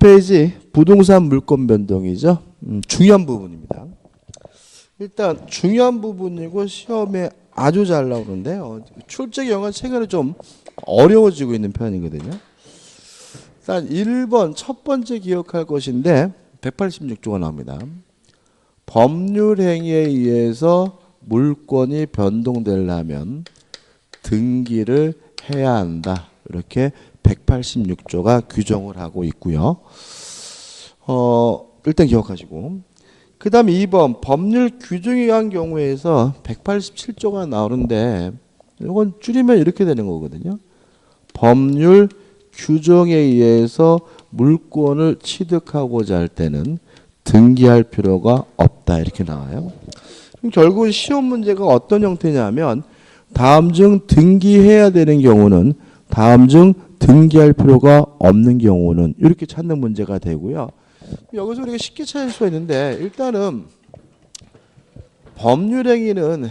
페이지 부동산 물권 변동이죠. 중요한 부분입니다. 일단 중요한 부분이고 시험에 아주 잘 나오는데요. 출제 경우가 최근에 좀 어려워지고 있는 편이거든요. 일단 1번 첫 번째 기억할 것인데 186조가 나옵니다. 법률 행위에 의해서 물권이 변동되려면 등기를 해야 한다. 이렇게 186조가 규정을 하고 있고요. 일단 기억하시고, 그 다음 2번 법률 규정에 의한 경우에서 187조가 나오는데 이건 줄이면 이렇게 되는 거거든요. 법률 규정에 의해서 물권을 취득하고자 할 때는 등기할 필요가 없다, 이렇게 나와요. 그럼 결국 시험 문제가 어떤 형태냐면 다음 중 등기해야 되는 경우는 다음 중 등기할 필요가 없는 경우는 이렇게 찾는 문제가 되고요. 여기서 우리가 쉽게 찾을 수가 있는데, 일단은 법률행위는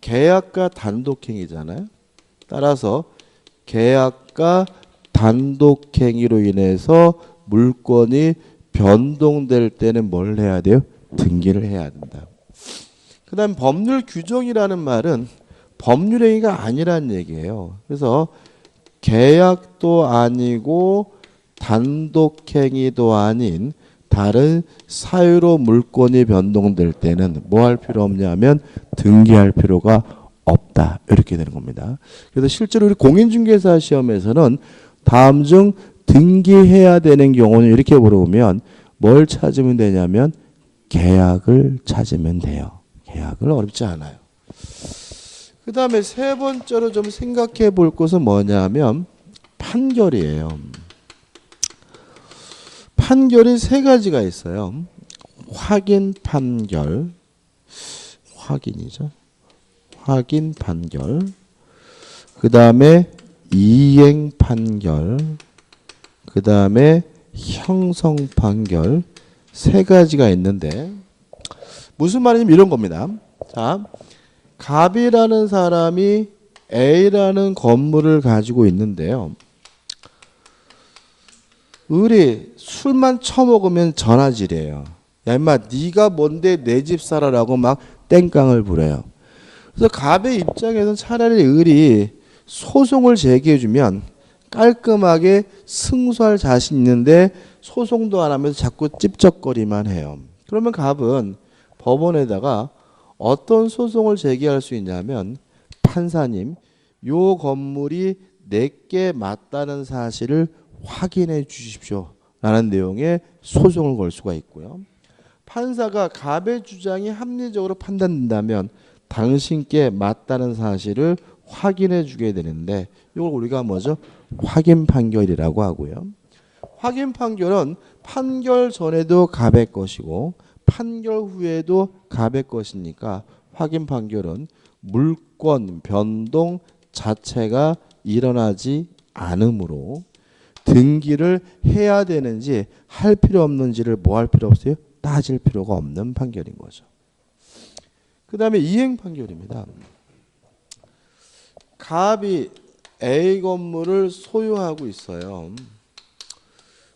계약과 단독행위잖아요. 따라서 계약과 단독행위로 인해서 물권이 변동될 때는 뭘 해야 돼요? 등기를 해야 된다. 그 다음 법률 규정이라는 말은 법률행위가 아니라는 얘기예요. 그래서 계약도 아니고 단독행위도 아닌 다른 사유로 물권이 변동될 때는 뭐 할 필요 없냐면 등기할 필요가 없다, 이렇게 되는 겁니다. 그래서 실제로 우리 공인중개사 시험에서는 다음 중 등기해야 되는 경우는 이렇게 물어보면 뭘 찾으면 되냐면 계약을 찾으면 돼요. 계약을 어렵지 않아요. 그 다음에 세 번째로 좀 생각해 볼 것은 뭐냐면 판결이에요. 판결이 세 가지가 있어요. 확인 판결, 확인이죠. 확인 판결. 그 다음에 이행 판결. 그 다음에 형성 판결. 세 가지가 있는데 무슨 말이냐면 이런 겁니다. 자, 갑이라는 사람이 A라는 건물을 가지고 있는데요. 을이 술만 처먹으면 전화질이에요. 야 임마 네가 뭔데 내 집 살아라고 막 땡깡을 부려요. 그래서 갑의 입장에서는 차라리 을이 소송을 제기해주면 깔끔하게 승소할 자신 있는데 소송도 안 하면서 자꾸 찝쩍거리만 해요. 그러면 갑은 법원에다가 어떤 소송을 제기할 수 있냐면 판사님, 요 건물이 내게 맞다는 사실을 확인해 주십시오 라는 내용의 소송을 걸 수가 있고요. 판사가 갑의 주장이 합리적으로 판단된다면 당신께 맞다는 사실을 확인해 주게 되는데 이걸 우리가 뭐죠? 확인 판결이라고 하고요. 확인 판결은 판결 전에도 갑의 것이고 판결 후에도 갑의 것이니까 확인 판결은 물권 변동 자체가 일어나지 않으므로 등기를 해야 되는지 할 필요 없는지를 뭐 할 필요 없어요? 따질 필요가 없는 판결인 거죠. 그 다음에 이행 판결입니다. 갑이 A 건물을 소유하고 있어요.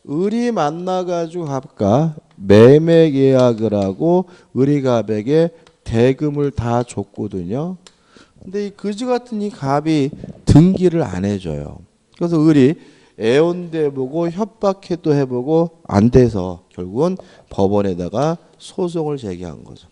을이 만나가지고 갑과 매매 계약을 하고 을이 갑에게 대금을 다 줬거든요. 근데 이 그지 같은 이 갑이 등기를 안 해줘요. 그래서 을이 애원도 해보고 협박해도 해보고 안 돼서 결국은 법원에다가 소송을 제기한 거죠.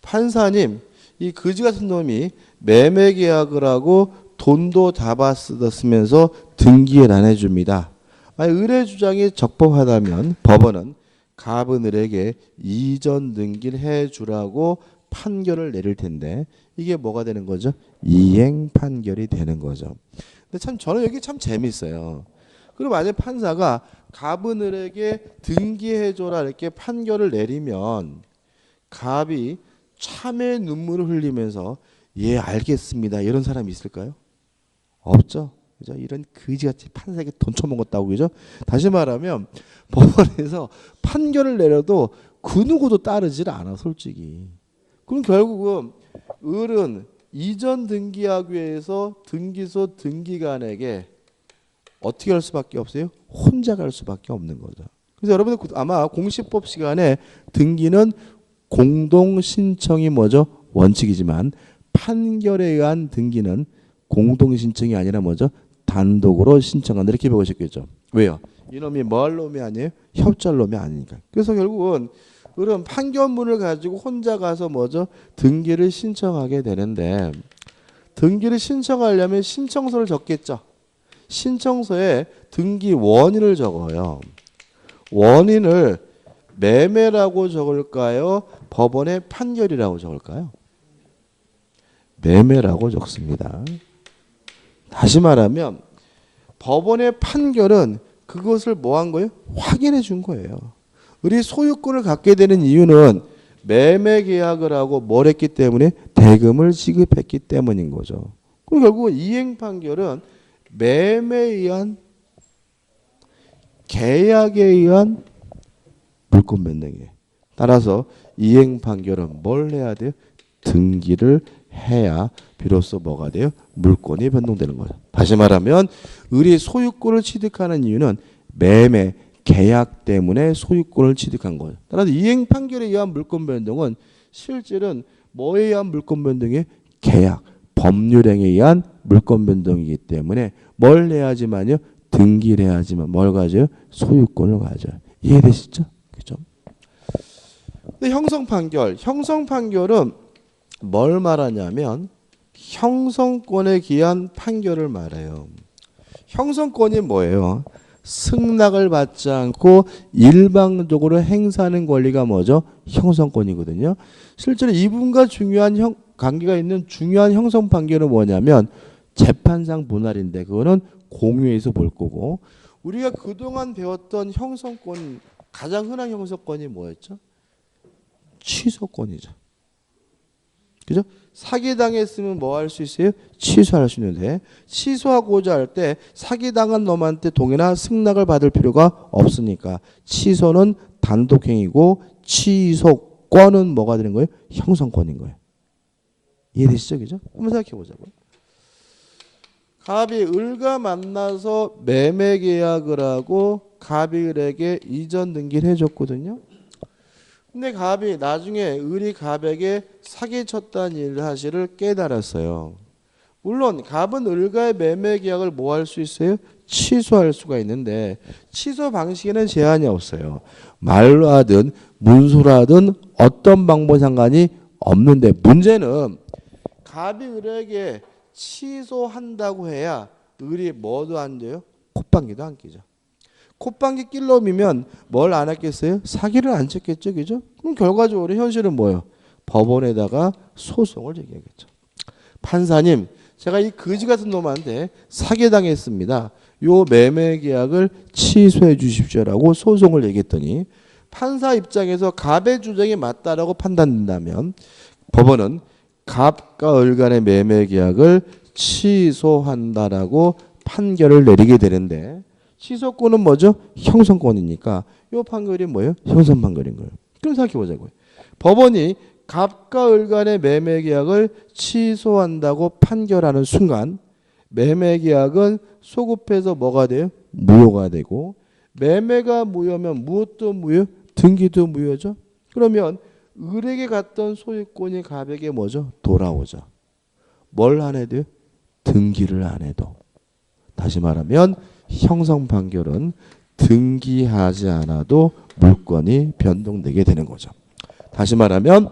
판사님, 이 그지 같은 놈이 매매 계약을 하고 돈도 잡아쓰면서 등기를 안 해줍니다. 을의 주장이 적법하다면 법원은 갑은 을에게 이전 등기를 해주라고 판결을 내릴 텐데 이게 뭐가 되는 거죠? 이행 판결이 되는 거죠. 근데 참 저는 여기 참 재밌어요. 그럼 만약에 판사가 갑은 을에게 등기해줘라 이렇게 판결을 내리면 갑이 참의 눈물을 흘리면서 예 알겠습니다 이런 사람이 있을까요? 없죠. 그죠? 이런 거지같이 판사에게 돈 처먹었다고 그죠? 다시 말하면 법원에서 판결을 내려도 그 누구도 따르질 않아 솔직히. 그럼 결국은 을은 이전 등기하기 위해서 등기소 등기관에게 어떻게 할 수밖에 없어요? 혼자 갈 수밖에 없는 거죠. 그래서 여러분들 아마 공시법 시간에 등기는 공동 신청이 뭐죠? 원칙이지만 판결에 의한 등기는 공동 신청이 아니라 뭐죠? 단독으로 신청한다 이렇게 배우셨겠죠. 왜요? 이놈이 뭐 할 놈이 아니에요? 협조할 놈이 아니니까. 그래서 결국은 그런 판결문을 가지고 혼자 가서 뭐죠? 등기를 신청하게 되는데 등기를 신청하려면 신청서를 적겠죠. 신청서에 등기 원인을 적어요. 원인을 매매라고 적을까요? 법원의 판결이라고 적을까요? 매매라고 적습니다. 다시 말하면 법원의 판결은 그것을 뭐 한 거예요? 확인해 준 거예요. 우리 소유권을 갖게 되는 이유는 매매 계약을 하고 뭘 했기 때문에 대금을 지급했기 때문인 거죠. 그럼 결국 이행 판결은 매매에 의한 계약에 의한 물권 변동이에요. 따라서 이행 판결은 뭘 해야 돼요? 등기를 해야 비로소 뭐가 돼요? 물권이 변동되는 거죠. 다시 말하면 우리 소유권을 취득하는 이유는 매매 계약 때문에 소유권을 취득한 거예요. 따라서 이행 판결에 의한 물권 변동은 실질은 뭐에 의한 물권 변동이에요? 계약, 법률행위에 의한 물권 변동이기 때문에 뭘 해야지만요? 등기를 해야지만 뭘 가져요? 소유권을 가져요. 이해되시죠? 그죠? 근데 형성 판결은 뭘 말하냐면 형성권에 기한 판결을 말해요. 형성권이 뭐예요? 승낙을 받지 않고 일방적으로 행사하는 권리가 뭐죠? 형성권이거든요. 실제로 이 부분과 중요한 관계가 있는 중요한 형성 판결은 뭐냐면 재판상 분할인데 그거는 공유해서 볼 거고 우리가 그동안 배웠던 형성권 가장 흔한 형성권이 뭐였죠? 취소권이죠. 그죠? 사기당했으면 뭐 할 수 있어요? 취소할 수 있는데 취소하고자 할 때 사기당한 놈한테 동의나 승낙을 받을 필요가 없으니까 취소는 단독행위고 취소권은 뭐가 되는 거예요? 형성권인 거예요. 이해되시죠? 그죠? 한번 생각해 보자고요. 갑이 을과 만나서 매매 계약을 하고 갑이 을에게 이전 등기를 해줬거든요. 근데 갑이 나중에 을이 갑에게 사기쳤다는 사실을 깨달았어요. 물론 갑은 을과의 매매 계약을 뭐 할 수 있어요? 취소할 수가 있는데 취소 방식에는 제한이 없어요. 말로 하든 문서로 하든 어떤 방법 상관이 없는데 문제는 갑이 을에게 취소한다고 해야 을이 뭐도 안 돼요? 콧방귀도 안 끼죠. 콧방귀 낄 놈이면 뭘 안 했겠어요? 사기를 안 쳤겠죠. 그죠? 그럼 결과적으로 현실은 뭐예요? 법원에다가 소송을 제기하겠죠. 판사님, 제가 이 거지 같은 놈한테 사기당했습니다. 요 매매 계약을 취소해 주십시오라고 소송을 얘기했더니 판사 입장에서 갑의 주장이 맞다라고 판단된다면 법원은 갑과 을 간의 매매 계약을 취소한다라고 판결을 내리게 되는데 취소권은 뭐죠? 형성권이니까 이 판결이 뭐예요? 형성 판결인 거예요. 그럼 생각해 보자고요. 법원이 갑과 을 간의 매매 계약을 취소한다고 판결하는 순간 매매 계약은 소급해서 뭐가 돼요? 무효가 되고 매매가 무효면 무엇도 무효? 등기도 무효죠. 그러면 을에게 갔던 소유권이 갑에게 뭐죠? 돌아오죠. 뭘 안 해도요? 등기를 안 해도. 다시 말하면 형성 판결은 등기하지 않아도 물권이 변동되게 되는 거죠. 다시 말하면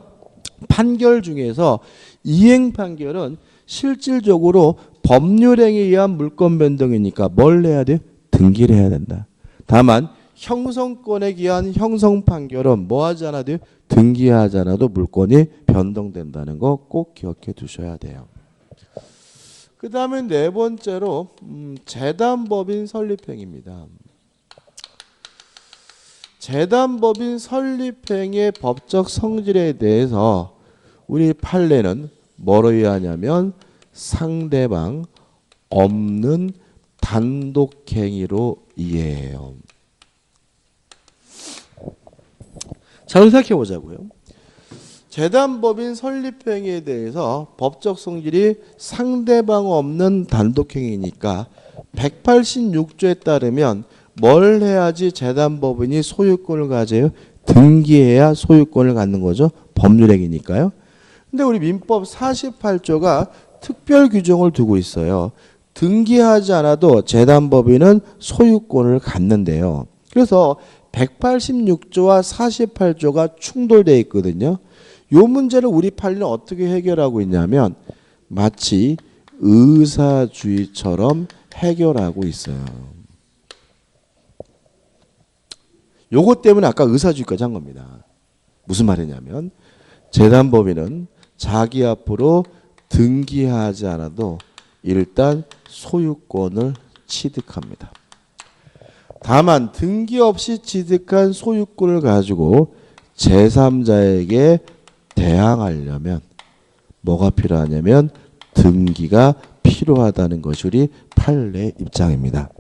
판결 중에서 이행 판결은 실질적으로 법률행위에 의한 물권 변동이니까 뭘 해야 돼요? 등기를 해야 된다. 다만 형성권에 기한 형성 판결은 뭐 하지 않아도 돼요? 등기하지 않아도 물권이 변동된다는 거 꼭 기억해 두셔야 돼요. 그 다음에 네 번째로 재단법인 설립행위입니다. 재단법인 설립행위의 법적 성질에 대해서 우리 판례는 뭐로 이해하냐면 상대방 없는 단독행위로 이해해요. 자, 그럼 생각해 보자고요. 재단법인 설립행위에 대해서 법적 성질이 상대방 없는 단독행위니까 186조에 따르면 뭘 해야지 재단법인이 소유권을 가져요? 등기해야 소유권을 갖는 거죠. 법률행위니까요. 근데 우리 민법 48조가 특별 규정을 두고 있어요. 등기하지 않아도 재단법인은 소유권을 갖는데요. 그래서 186조와 48조가 충돌되어 있거든요. 이 문제를 우리 판례는 어떻게 해결하고 있냐면 마치 의사주의처럼 해결하고 있어요. 요것 때문에 아까 의사주의까지 한 겁니다. 무슨 말이냐면 재단법인은 자기 앞으로 등기하지 않아도 일단 소유권을 취득합니다. 다만 등기 없이 취득한 소유권을 가지고 제3자에게 대항하려면 뭐가 필요하냐면 등기가 필요하다는 것이 우리 판례 입장입니다.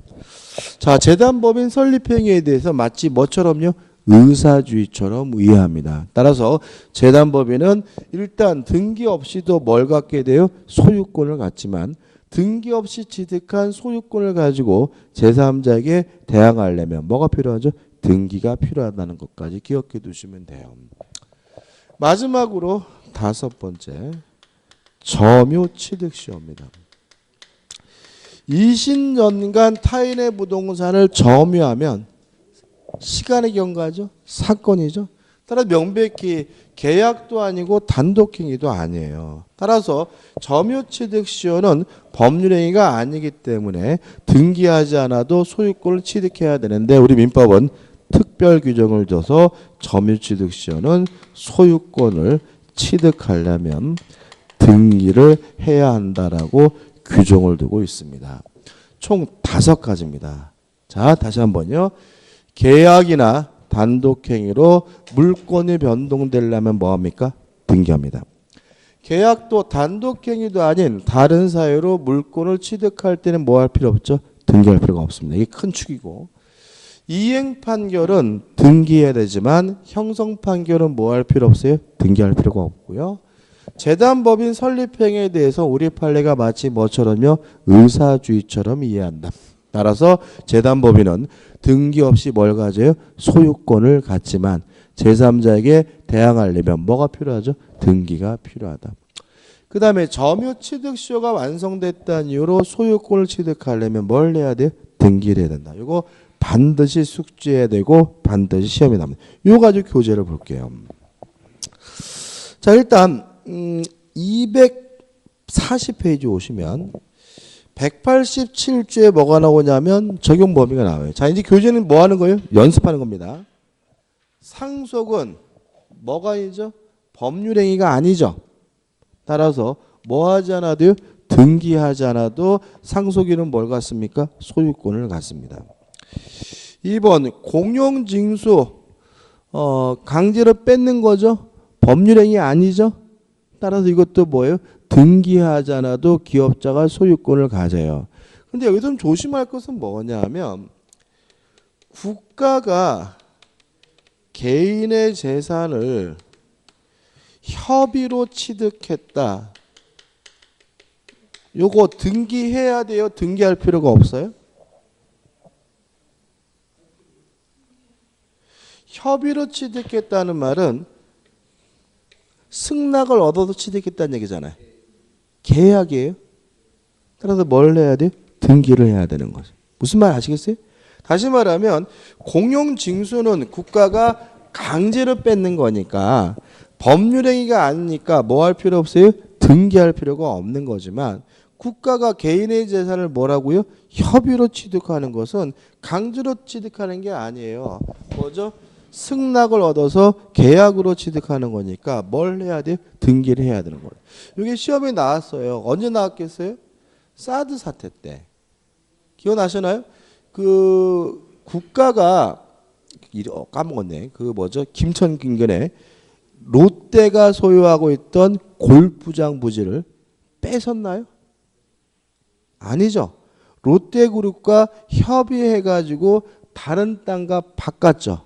자, 재단법인 설립행위에 대해서 마치 뭐처럼요? 의사주의처럼 이해합니다. 따라서 재단법인은 일단 등기 없이도 뭘 갖게 돼요? 소유권을 갖지만 등기 없이 취득한 소유권을 가지고 제3자에게 대항하려면 뭐가 필요하죠? 등기가 필요하다는 것까지 기억해 두시면 돼요. 마지막으로 5번째 점유취득시효입니다. 20년간 타인의 부동산을 점유하면 시간의 경과죠. 사건이죠. 따라서 명백히 계약도 아니고 단독행위도 아니에요. 따라서 점유취득시효는 법률행위가 아니기 때문에 등기하지 않아도 소유권을 취득해야 되는데 우리 민법은 특별 규정을 둬서 점유취득시효는 소유권을 취득하려면 등기를 해야 한다라고 규정을 두고 있습니다. 총 5가지입니다. 자, 다시 한번요. 계약이나 단독행위로 물권이 변동되려면 뭐합니까? 등기합니다. 계약도 단독행위도 아닌 다른 사유로 물권을 취득할 때는 뭐 할 필요 없죠? 등기할 필요가 없습니다. 이게 큰 축이고 이행 판결은 등기해야 되지만 형성 판결은 뭐 할 필요 없어요? 등기할 필요가 없고요. 재단법인 설립행위에 대해서 우리 판례가 마치 뭐처럼요? 의사주의처럼 이해한다. 따라서 재단법인은 등기 없이 뭘 가져요? 소유권을 갖지만 제3자에게 대항하려면 뭐가 필요하죠? 등기가 필요하다. 그 다음에 점유취득시효가 완성됐다는 이유로 소유권을 취득하려면 뭘 해야 돼요? 등기를 해야 된다. 이거 반드시 숙지해야 되고 반드시 시험에 나옵니다. 이거 가지고 교재를 볼게요. 자, 일단 240페이지 오시면 187조에 뭐가 나오냐면 적용 범위가 나와요. 자, 이제 교재는 뭐 하는 거예요? 연습하는 겁니다. 상속은 뭐가 아니죠? 법률행위가 아니죠. 따라서 뭐 하지 않아도요? 등기하지 않아도 상속인은 뭘 갖습니까? 소유권을 갖습니다. 2번 공용징수 강제로 뺏는 거죠. 법률행위 아니죠. 따라서 이것도 뭐예요? 등기하지 않아도 기업자가 소유권을 가져요. 근데 여기서 좀 조심할 것은 뭐냐 하면 국가가 개인의 재산을 협의로 취득했다. 요거 등기해야 돼요? 등기할 필요가 없어요? 협의로 취득했다는 말은 승낙을 얻어도 취득했다는 얘기잖아요. 계약이에요. 따라서 뭘 해야 돼요? 등기를 해야 되는 거죠. 무슨 말 아시겠어요? 다시 말하면 공용징수는 국가가 강제로 뺏는 거니까 법률행위가 아니니까 뭐 할 필요 없어요? 등기할 필요가 없는 거지만 국가가 개인의 재산을 뭐라고요? 협의로 취득하는 것은 강제로 취득하는 게 아니에요. 뭐죠? 승낙을 얻어서 계약으로 취득하는 거니까 뭘 해야 돼요? 등기를 해야 되는 거예요. 이게 시험에 나왔어요. 언제 나왔겠어요? 사드 사태 때. 기억나시나요? 그 국가가 까먹었네. 그 뭐죠? 김천 근근에 롯데가 소유하고 있던 골프장 부지를 뺏었나요? 아니죠. 롯데그룹과 협의해가지고 다른 땅과 바꿨죠.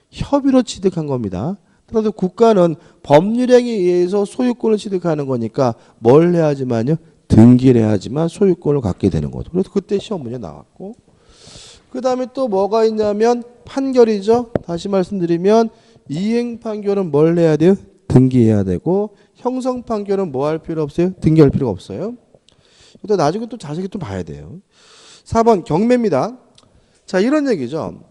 협의로 취득한 겁니다. 그래서 국가는 법률행위에 의해서 소유권을 취득하는 거니까 뭘 해야지만요? 등기를 해야지만 소유권을 갖게 되는 거죠. 그래서 그때 시험 문제 나왔고, 그 다음에 또 뭐가 있냐면 판결이죠. 다시 말씀드리면 이행 판결은 뭘 해야 돼요? 등기해야 되고, 형성 판결은 뭐 할 필요 없어요? 등기할 필요가 없어요. 또 나중에 또 자세히 좀 봐야 돼요. 4번 경매입니다. 자, 이런 얘기죠.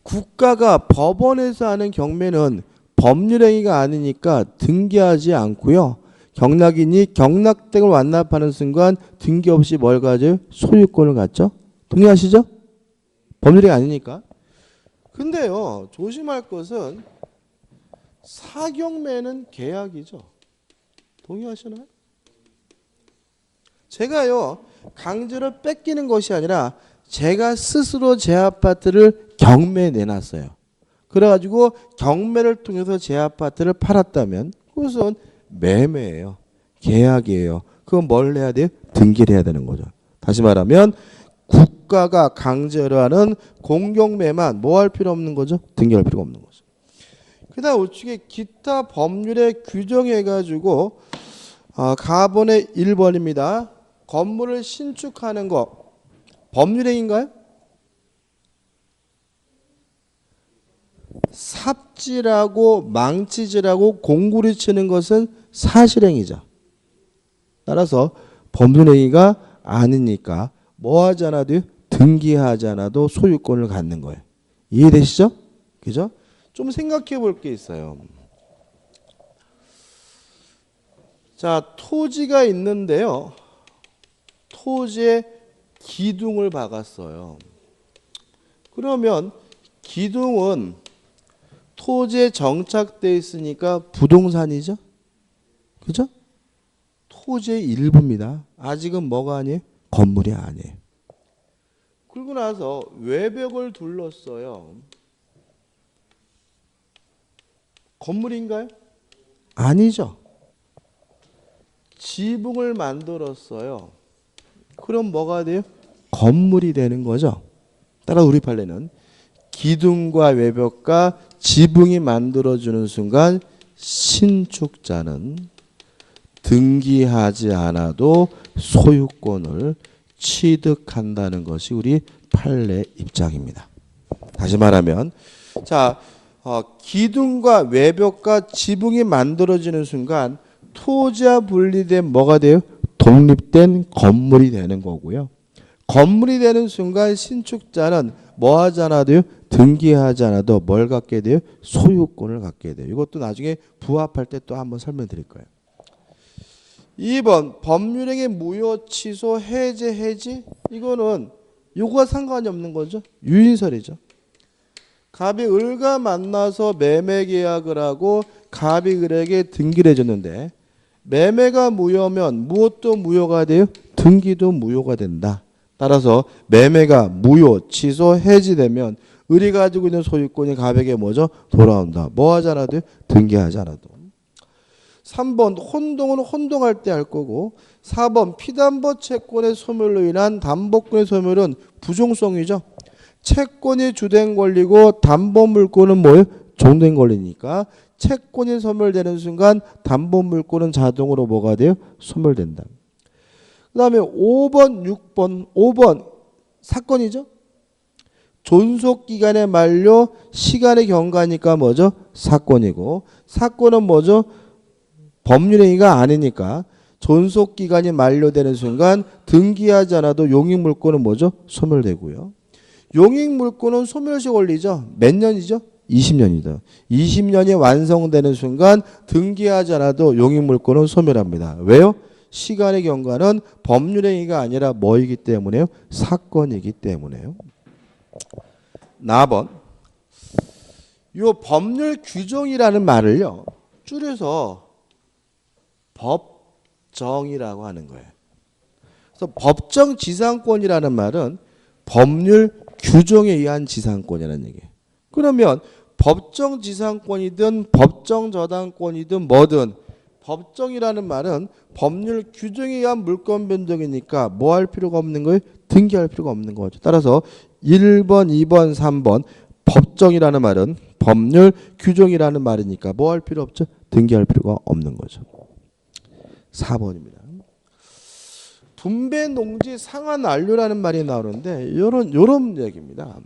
국가가 법원에서 하는 경매는 법률행위가 아니니까 등기하지 않고요. 경락인이 경락댁을 완납하는 순간 등기 없이 뭘 가져요? 소유권을 갖죠. 동의하시죠? 법률행위 아니니까. 근데요, 조심할 것은 사경매는 계약이죠. 동의하시나요? 제가요, 강제로 뺏기는 것이 아니라 제가 스스로 제 아파트를 경매에 내놨어요. 그래가지고 경매를 통해서 제 아파트를 팔았다면 그것은 매매예요. 계약이에요. 그건 뭘 해야 돼요? 등기를 해야 되는 거죠. 다시 말하면 국가가 강제로 하는 공경매만 뭐 할 필요 없는 거죠? 등기할 필요가 없는 거죠. 그 다음 우측에 기타 법률에 규정해가지고 가번의 1번입니다. 건물을 신축하는 거 법률행위인가요? 삽질하고 망치질하고 공구리 치는 것은 사실행위죠. 따라서 법률행위가 아니니까 뭐 하지 않아도 등기하지 않아도 소유권을 갖는 거예요. 이해되시죠? 그죠? 좀 생각해 볼 게 있어요. 자, 토지가 있는데요. 토지에 기둥을 박았어요. 그러면 기둥은 토지에 정착되어 있으니까 부동산이죠. 그죠? 토지의 일부입니다. 아직은 뭐가 아니에요? 건물이 아니에요. 그리고 나서 외벽을 둘렀어요. 건물인가요? 아니죠. 지붕을 만들었어요. 그럼 뭐가 돼요? 건물이 되는 거죠. 따라 우리 판례는 기둥과 외벽과 지붕이 만들어주는 순간 신축자는 등기하지 않아도 소유권을 취득한다는 것이 우리 판례 입장입니다. 다시 말하면 자, 기둥과 외벽과 지붕이 만들어지는 순간 토지와 분리된 뭐가 돼요? 독립된 건물이 되는 거고요. 건물이 되는 순간 신축자는 뭐 하지 않아도요? 등기하지 않아도 뭘 갖게 돼요? 소유권을 갖게 돼요. 이것도 나중에 부합할 때 또 한번 설명드릴 거예요. 2번 법률행위 무효 취소 해제 해지 이거는 요거와 상관이 없는 거죠. 유인설이죠. 갑이 을과 만나서 매매 계약을 하고 갑이 을에게 등기를 해줬는데 매매가 무효면 무엇도 무효가 돼요? 등기도 무효가 된다. 따라서 매매가 무효, 취소, 해지되면 을이 가지고 있는 소유권이 갑에게 뭐죠? 돌아온다. 뭐 하지 않아도 등기하지 않아도. 3번 혼동은 혼동할 때 할 거고 4번 피담보 채권의 소멸로 인한 담보권의 소멸은 부종성이죠. 채권이 주된 권리고 담보물권은 뭐예요? 종된 권리니까 채권이 소멸되는 순간 담보물권은 자동으로 뭐가 돼요? 소멸된다. 그 다음에 5번, 6번, 5번 사건이죠. 존속기간의 만료, 시간의 경과니까 뭐죠? 사건이고 사건은 뭐죠? 법률행위가 아니니까 존속기간이 만료되는 순간 등기하지 않아도 용익물권은 뭐죠? 소멸되고요. 용익물권은 소멸시 권리죠. 몇 년이죠? 20년이다. 20년이 완성되는 순간 등기하지 않아도 용익물권은 소멸합니다. 왜요? 시간의 경과는 법률행위가 아니라 뭐이기 때문에요? 사건이기 때문에요. 4번 요 법률 규정이라는 말을요 줄여서 법정이라고 하는 거예요. 그래서 법정 지상권이라는 말은 법률 규정에 의한 지상권이라는 얘기예요. 그러면 법정 지상권이든 법정 저당권이든 뭐든 법정이라는 말은 법률 규정에 의한 물권 변동이니까 뭐 할 필요가 없는 거예요? 등기할 필요가 없는 거죠. 따라서 1번, 2번, 3번 법정이라는 말은 법률 규정이라는 말이니까 뭐 할 필요 없죠? 등기할 필요가 없는 거죠. 4번입니다. 분배 농지 상환 완료라는 말이 나오는데 요런 얘기입니다.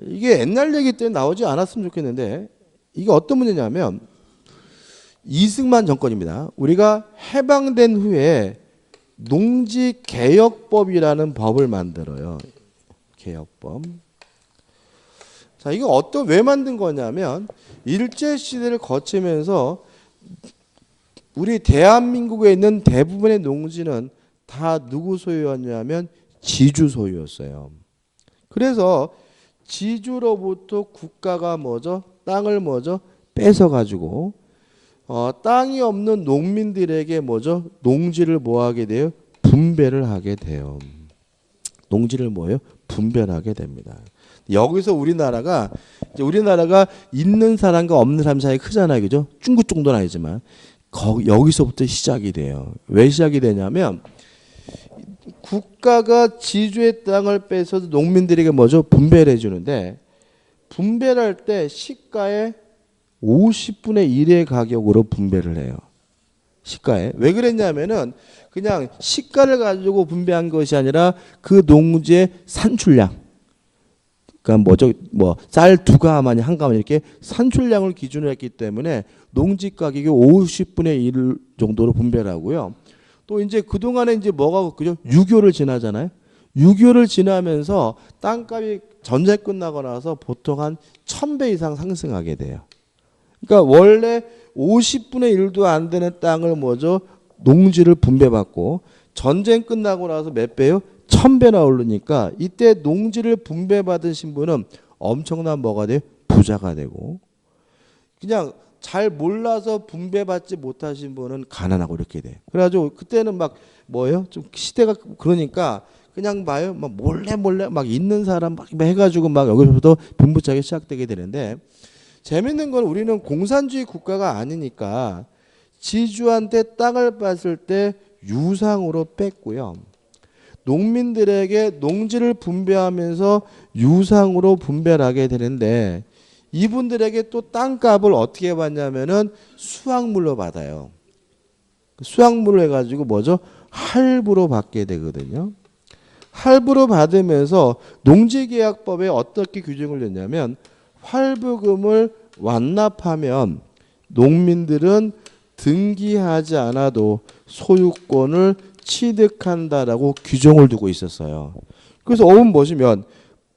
이게 옛날 얘기 때문에 나오지 않았으면 좋겠는데 이게 어떤 문제냐면 이승만 정권입니다. 우리가 해방된 후에 농지개혁법이라는 법을 만들어요. 개혁법. 자, 이거 왜 만든 거냐면 일제시대를 거치면서 우리 대한민국에 있는 대부분의 농지는 다 누구 소유였냐면 지주 소유였어요. 그래서 지주로부터 국가가 뭐죠? 땅을 뭐죠? 뺏어가지고 땅이 없는 농민들에게 뭐죠? 농지를 뭐 하게 돼요? 분배를 하게 돼요. 농지를 뭐예요? 분배를 하게 됩니다. 여기서 우리나라가 있는 사람과 없는 사람 사이 크잖아요. 그죠? 중국 정도는 아니지만 여기서부터 시작이 돼요. 왜 시작이 되냐면 국가가 지주의 땅을 뺏어서 농민들에게 뭐죠? 분배를 해주는데 분배를 할 때 시가의 50분의 1의 가격으로 분배를 해요. 시가에. 왜 그랬냐면은 그냥 시가를 가지고 분배한 것이 아니라 그 농지의 산출량. 그러니까 뭐죠? 쌀 2가마니 1가마니 이렇게 산출량을 기준으로 했기 때문에 농지 가격이 50분의 1 정도로 분배를 하고요. 또 이제 그동안에 이제 뭐가 그죠? 6.25를 지나잖아요. 6.25를 지나면서 땅값이 전쟁 끝나고 나서 보통 한 1000배 이상 상승하게 돼요. 그러니까 원래 50분의 1도 안 되는 땅을 뭐죠? 농지를 분배받고 전쟁 끝나고 나서 몇 배요? 1000배나 오르니까 이때 농지를 분배받은 신분은 엄청난 뭐가 돼요? 부자가 되고 그냥 잘 몰라서 분배받지 못하신 분은 가난하고 이렇게 돼. 그래가지고 그때는 막 뭐예요? 좀 시대가 그러니까 그냥 봐요. 막 몰래 막 있는 사람 막 해가지고 막 여기서부터 빈부차기 시작되게 되는데 재밌는 건 우리는 공산주의 국가가 아니니까 지주한테 땅을 뺏을 때 유상으로 뺐고요. 농민들에게 농지를 분배하면서 유상으로 분배를 하게 되는데 이분들에게 또 땅값을 어떻게 받냐면은 수확물로 받아요. 수확물로 해가지고 뭐죠? 할부로 받게 되거든요. 할부로 받으면서 농지계약법에 어떻게 규정을 냈냐면 할부금을 완납하면 농민들은 등기하지 않아도 소유권을 취득한다라고 규정을 두고 있었어요. 그래서 어문 보시면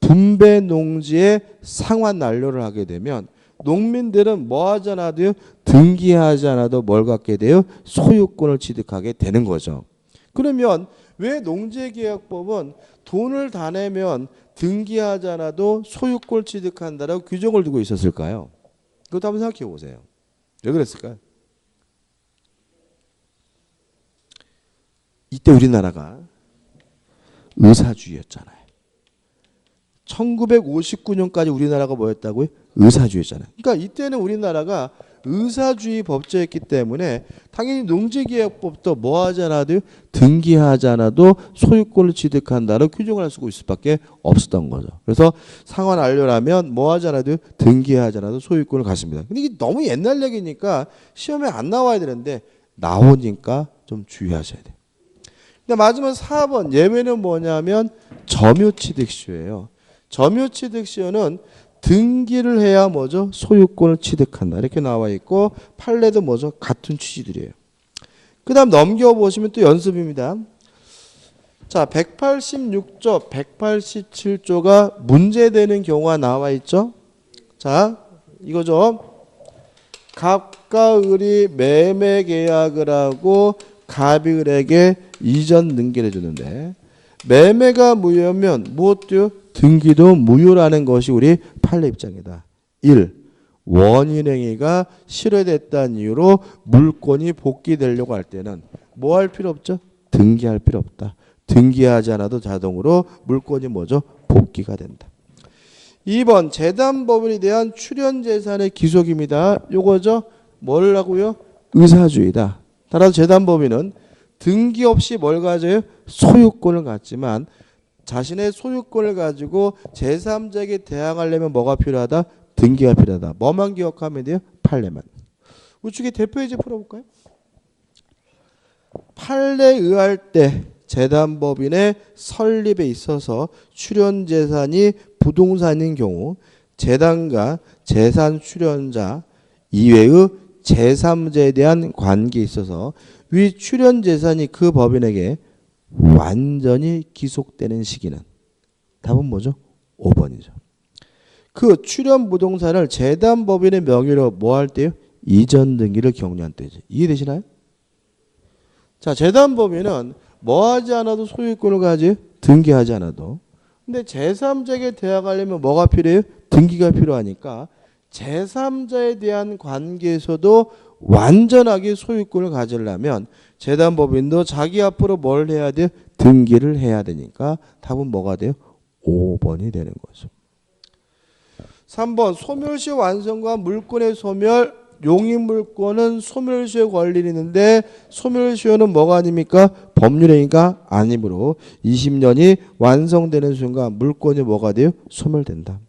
분배 농지의 상환 완료를 하게 되면 농민들은 뭐 하지 않아도요? 등기하지 않아도 뭘 갖게 돼요? 소유권을 취득하게 되는 거죠. 그러면 왜 농지계약법은 돈을 다 내면 등기하지 않아도 소유권을 취득한다라고 규정을 두고 있었을까요? 그것도 한번 생각해 보세요. 왜 그랬을까요? 이때 우리나라가 의사주의였잖아요. 1959년까지 우리나라가 뭐였다고요? 의사주의였잖아요. 그러니까 이때는 우리나라가 의사주의 법제였기 때문에 당연히 농지계약법도 뭐 하지 않아도 등기하지 않아도 소유권을 취득한다는 규정을 쓰고 있을 수밖에 없었던 거죠. 그래서 상환 완료라면 뭐 하지 않아도 등기하지 않아도 소유권을 갖습니다. 근데 이게 너무 옛날 얘기니까 시험에 안 나와야 되는데 나오니까 좀 주의하셔야 돼요. 근데 마지막 4번 예외는 뭐냐면 점유취득시효예요. 점유취득시효는 등기를 해야 뭐죠? 소유권을 취득한다. 이렇게 나와 있고 판례도 뭐죠? 같은 취지들이에요. 그 다음 넘겨보시면 또 연습입니다. 자, 186조, 187조가 문제되는 경우가 나와 있죠. 자, 이거죠. 갑과 을이 매매 계약을 하고 갑이 을에게 이전 등기를 해주는데 매매가 무효면 무엇도요? 등기도 무효라는 것이 우리 판례 입장이다. 1. 원인행위가 실효됐다는 이유로 물권이 복귀되려고 할 때는 뭐 할 필요 없죠? 등기할 필요 없다. 등기하지 않아도 자동으로 물권이 뭐죠? 복귀가 된다. 2번 재단법인에 대한 출연재산의 기속입니다. 요거죠? 뭘 하고요? 의사주의다. 따라서 재단법인은 등기 없이 뭘 가져요? 소유권을 갖지만 자신의 소유권을 가지고 제3자에게 대항하려면 뭐가 필요하다? 등기가 필요하다. 뭐만 기억하면 돼요? 판례만. 우측에 대표이제 풀어볼까요? 판례에 의할 때 재단법인의 설립에 있어서 출연재산이 부동산인 경우 재단과 재산 출연자 이외의 제3자에 대한 관계에 있어서 위 출연재산이 그 법인에게 완전히 기속되는 시기는 답은 뭐죠? 5번이죠. 그 출연 부동산을 재단법인의 명의로 뭐 할 때요? 이전 등기를 격려한 때죠. 이해되시나요? 자, 재단법인은 뭐 하지 않아도 소유권을 가지 등기하지 않아도. 근데 제3자에게 대항하려면 뭐가 필요해요? 등기가 필요하니까 제3자에 대한 관계에서도 완전하게 소유권을 가지려면 재단법인도 자기 앞으로 뭘 해야 돼요? 등기를 해야 되니까 답은 뭐가 돼요? 5번이 되는 거죠. 3번 소멸시 완성과 물권의 소멸 용익물권은 소멸시효 권리는 있는데 소멸시효는 뭐가 아닙니까? 법률행위가 아니므로 20년이 완성되는 순간 물권이 뭐가 돼요? 소멸된다.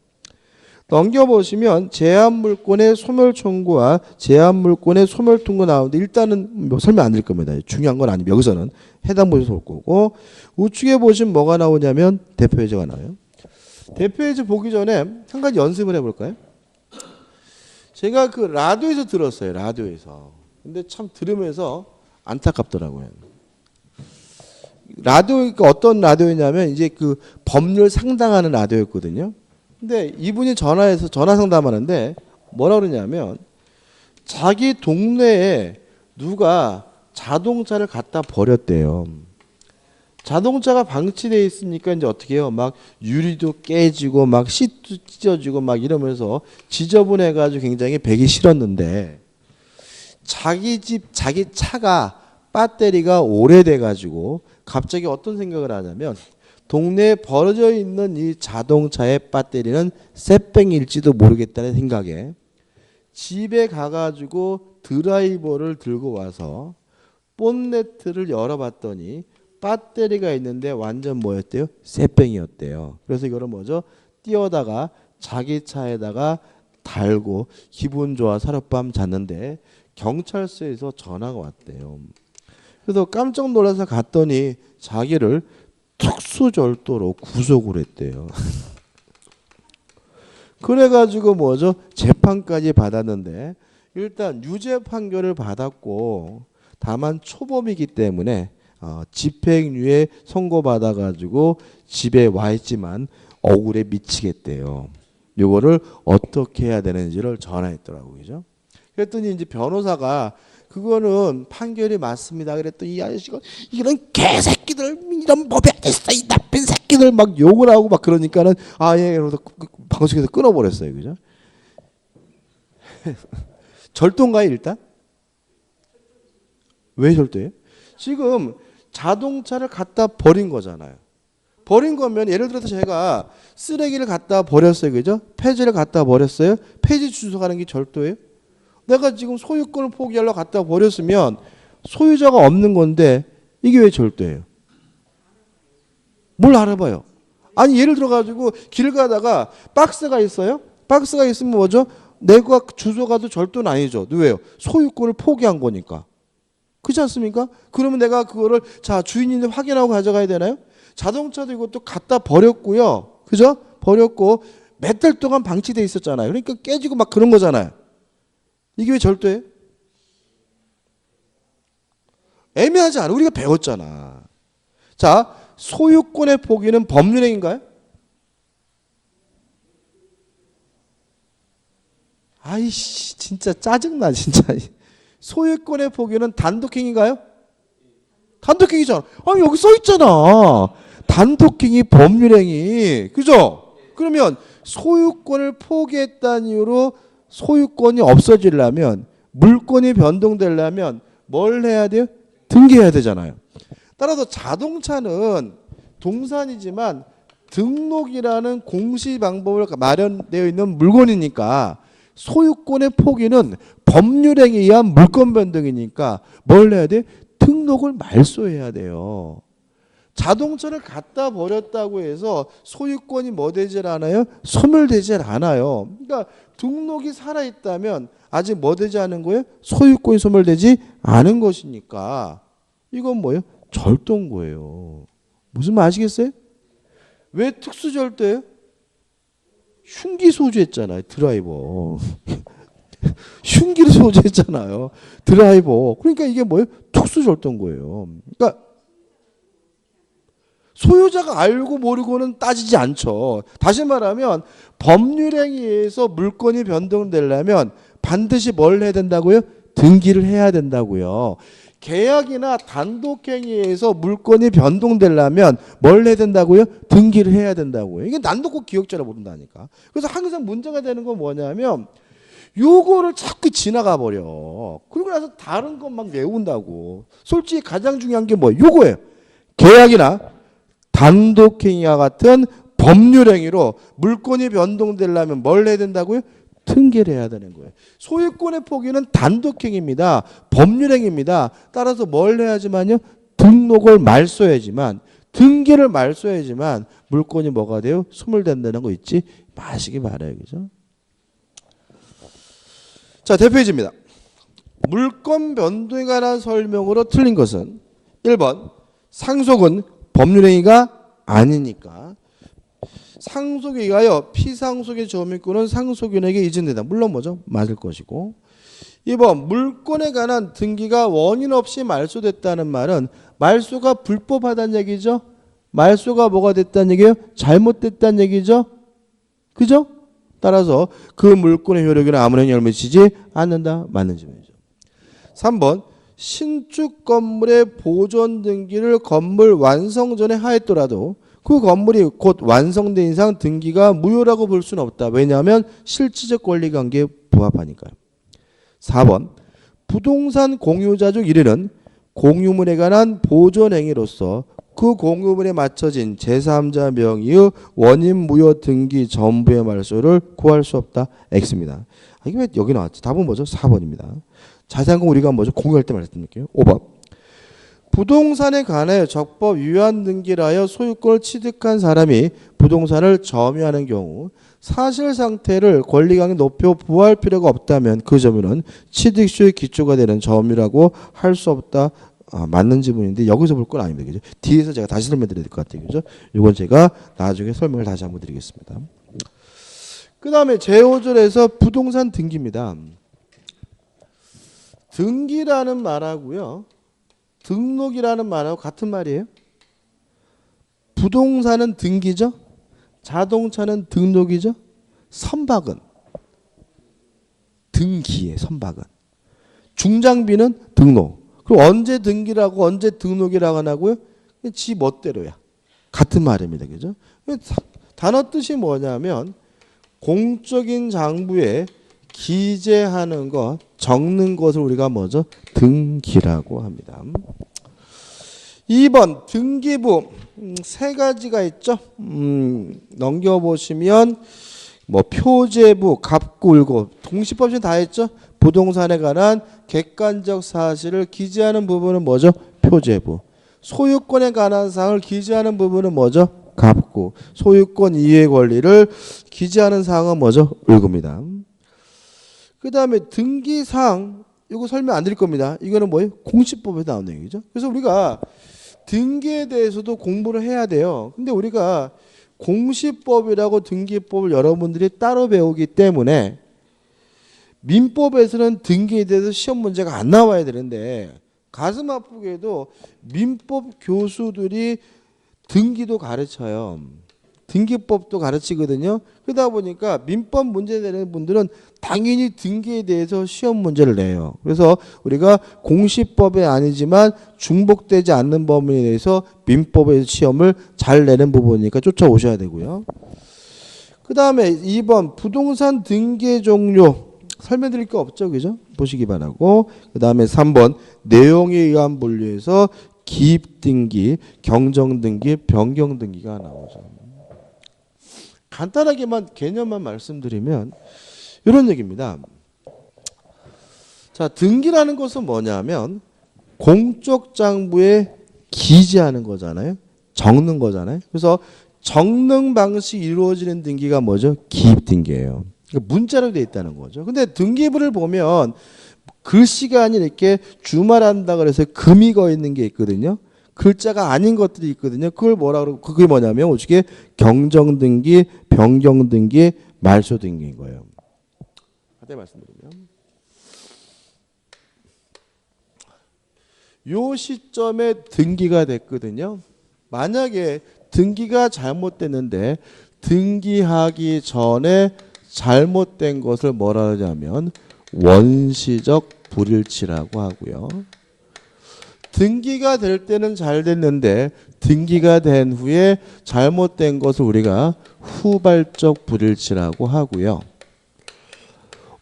넘겨보시면 제한물권의 소멸 청구와 제한물권의 소멸 통고 나오는데 일단은 뭐 설명 안 드릴 겁니다. 중요한 건 아니면 여기서는 해당 보셔서 올 거고 우측에 보시면 뭐가 나오냐면 대표예제가 나와요. 대표예제 보기 전에 한 가지 연습을 해볼까요? 제가 그 라디오에서 들었어요. 라디오에서. 근데 참 들으면서 안타깝더라고요. 라디오가 어떤 라디오냐면 이제 그 법률 상담하는 라디오였거든요. 근데 이분이 전화해서 전화 상담하는데 뭐라 그러냐면 자기 동네에 누가 자동차를 갖다 버렸대요. 자동차가 방치되어 있으니까 이제 어떻게 해요? 막 유리도 깨지고 막 시트도 찢어지고 막 이러면서 지저분해가지고 굉장히 배기 싫었는데 자기 집, 자기 차가 배터리가 오래돼가지고 갑자기 어떤 생각을 하냐면 동네에 버려져 있는 이 자동차의 배터리는 쇳병일지도 모르겠다는 생각에 집에 가가지고 드라이버를 들고 와서 본네트를 열어봤더니 배터리가 있는데 완전 뭐였대요? 쇳병이었대요. 그래서 이거를 뭐죠? 띄어다가 자기 차에다가 달고 기분 좋아 하룻밤 잤는데 경찰서에서 전화가 왔대요. 그래서 깜짝 놀라서 갔더니 자기를 특수절도로 구속을 했대요. 그래가지고 뭐죠? 재판까지 받았는데 일단 유죄 판결을 받았고 다만 초범이기 때문에 집행유예 선고받아가지고 집에 와 있지만 억울에 미치겠대요. 이거를 어떻게 해야 되는지를 전화했더라고요. 그죠? 그랬더니 이제 변호사가 그거는 판결이 맞습니다. 그랬더니 이 아저씨가 이런 개새끼들 이런 법에 있어 이 나쁜 새끼들 막 욕을 하고 막 그러니까는 아예 그래서 방송에서 끊어버렸어요. 그죠? 절도인가요 일단? 왜 절도예요? 지금 자동차를 갖다 버린 거잖아요. 버린 거면 예를 들어서 제가 쓰레기를 갖다 버렸어요. 그죠? 폐지를 갖다 버렸어요. 폐지 주소가는 게 절도예요? 내가 지금 소유권을 포기하려고 갖다 버렸으면 소유자가 없는 건데 이게 왜 절도예요? 뭘 알아봐요? 아니 예를 들어 가지고 길 가다가 박스가 있어요. 박스가 있으면 뭐죠? 내가 주소가도 절도는 아니죠. 왜요? 소유권을 포기한 거니까. 그렇지 않습니까? 그러면 내가 그거를 자 주인인데 확인하고 가져가야 되나요? 자동차도 이것도 갖다 버렸고요. 그죠? 버렸고 몇 달 동안 방치돼 있었잖아요. 그러니까 깨지고 막 그런 거잖아요. 이게 왜 절도예요? 애매하지 않아. 우리가 배웠잖아. 자, 소유권의 포기는 법률행위인가요? 아이씨, 진짜 짜증나, 진짜. 소유권의 포기는 단독행위인가요? 단독행위잖아. 아니, 여기 써 있잖아. 단독행위, 법률행위. 그죠? 그러면 소유권을 포기했다는 이유로 소유권이 없어지려면 물권이 변동되려면 뭘 해야 돼요? 등기해야 되잖아요. 따라서 자동차는 동산이지만 등록이라는 공시 방법을 마련되어 있는 물건이니까 소유권의 포기는 법률행위에 의한 물권 변동이니까 뭘 해야 돼? 등록을 말소해야 돼요. 자동차를 갖다 버렸다고 해서 소유권이 뭐 되질 않아요? 소멸되질 않아요. 그러니까 등록이 살아있다면 아직 뭐 되지 않은 거예요? 소유권이 소멸되지 않은 것이니까 이건 뭐예요? 절도인거예요. 무슨 말 아시겠어요? 왜 특수절도예요? 흉기 소지했잖아요. 드라이버. 흉기를 소지했잖아요. 드라이버. 그러니까 이게 뭐예요? 특수절도인거예요. 그러니까 소유자가 알고 모르고는 따지지 않죠. 다시 말하면 법률행위에서 물권이 변동되려면 반드시 뭘 해야 된다고요? 등기를 해야 된다고요. 계약이나 단독행위에서 물권이 변동되려면 뭘 해야 된다고요? 등기를 해야 된다고요. 이게 난도 꼭 기억자를 모른다니까. 그래서 항상 문제가 되는 건 뭐냐면 요거를 자꾸 지나가 버려. 그리고 나서 다른 것 막 외운다고. 솔직히 가장 중요한 게 뭐예요? 요거예요. 계약이나 단독행위와 같은 법률행위로 물권이 변동되려면 뭘 해야 된다고요? 등기를 해야 되는 거예요. 소유권의 포기는 단독행위입니다. 법률행위입니다. 따라서 뭘 해야지만요? 등록을 말소해야지만, 등기를 말소해야지만 물권이 뭐가 돼요? 소멸된다는 거 잊지 마시기 바라요. 그죠? 자, 대표이지입니다. 물권 변동에 관한 설명으로 틀린 것은 1번 상속은 법률행위가 아니니까 상속에 의하여 피상속의 점유권은 상속인에게 이전된다. 물론 뭐죠? 맞을 것이고 2번 물권에 관한 등기가 원인 없이 말소됐다는 말은 말소가 불법하다는 얘기죠. 말소가 뭐가 됐다는 얘기예요? 잘못됐다는 얘기죠. 그죠? 따라서 그 물권의 효력에는 아무런 영향을 미치지 않는다. 맞는 질문이죠. 3번 신축 건물의 보존 등기를 건물 완성 전에 하였더라도 그 건물이 곧 완성된 이상 등기가 무효라고 볼 수는 없다. 왜냐하면 실질적 권리관계에 부합하니까요. 4번 부동산 공유자 중 1위는 공유물에 관한 보존 행위로서 그 공유물에 맞춰진 제3자 명의의 원인 무효 등기 전부의 말소를 구할 수 없다. X입니다. 이게 왜 여기 나왔지? 답은 뭐죠? 4번입니다. 자세한 건 우리가 뭐죠? 공유할 때 말씀드릴게요. 5번 부동산에 관하여 적법 유한 등기를 하여 소유권을 취득한 사람이 부동산을 점유하는 경우 사실 상태를 권리관계 높여 부할 필요가 없다면 그 점유는 취득수의 기초가 되는 점유라고 할 수 없다. 맞는 지문인데 여기서 볼 건 아닙니다. 그죠? 뒤에서 제가 다시 설명드려야 될 것 같아요. 그죠? 이건 제가 나중에 설명을 다시 한번 드리겠습니다. 그 다음에 제5절에서 부동산 등기입니다. 등기라는 말하고요. 등록이라는 말하고 같은 말이에요. 부동산은 등기죠. 자동차는 등록이죠. 선박은 등기에 선박은. 중장비는 등록. 그럼 언제 등기라고 언제 등록이라고 하나고요? 지 멋대로야. 같은 말입니다. 그죠? 단어 뜻이 뭐냐면 공적인 장부에 기재하는 것, 적는 것을 우리가 뭐죠? 등기라고 합니다. 2번 등기부 세 가지가 있죠. 넘겨보시면 뭐 표제부, 갑구, 을고 동시법칙 다 했죠. 부동산에 관한 객관적 사실을 기재하는 부분은 뭐죠? 표제부. 소유권에 관한 사항을 기재하는 부분은 뭐죠? 갑구. 소유권 이해 권리를 기재하는 사항은 뭐죠? 을고입니다. 그 다음에 등기사항 이거 설명 안 드릴 겁니다. 이거는 뭐예요? 공시법에 나온 내용이죠. 그래서 우리가 등기에 대해서도 공부를 해야 돼요. 근데 우리가 공시법이라고 등기법을 여러분들이 따로 배우기 때문에 민법에서는 등기에 대해서 시험 문제가 안 나와야 되는데 가슴 아프게도 민법 교수들이 등기도 가르쳐요. 등기법도 가르치거든요. 그러다 보니까 민법 문제 내는 분들은 당연히 등기에 대해서 시험 문제를 내요. 그래서 우리가 공시법이 아니지만 중복되지 않는 범위에 대해서 민법의 시험을 잘 내는 부분이니까 쫓아오셔야 되고요. 그 다음에 2번 부동산 등기의 종류 설명드릴 거 없죠. 그죠? 보시기 바라고. 그 다음에 3번 내용에 의한 분류에서 기입등기, 경정등기, 변경등기가 나오죠. 간단하게만 개념만 말씀드리면 이런 얘기입니다. 자, 등기라는 것은 뭐냐면 공적 장부에 기재하는 거잖아요. 적는 거잖아요. 그래서 적는 방식이 이루어지는 등기가 뭐죠? 기입등기예요. 그러니까 문자로 되어 있다는 거죠. 근데 등기부를 보면 글씨가 아닌 이렇게 주말한다 그래서 금이 거 있는 게 있거든요. 글자가 아닌 것들이 있거든요. 그걸 뭐라 그러고 그게 뭐냐면 어떻게 경정등기, 변경등기, 말소등기인 거예요. 하대 말씀드리면 요 시점에 등기가 됐거든요. 만약에 등기가 잘못됐는데 등기하기 전에 잘못된 것을 뭐라 하냐면 원시적 불일치라고 하고요. 등기가 될 때는 잘 됐는데 등기가 된 후에 잘못된 것을 우리가 후발적 불일치라고 하고요.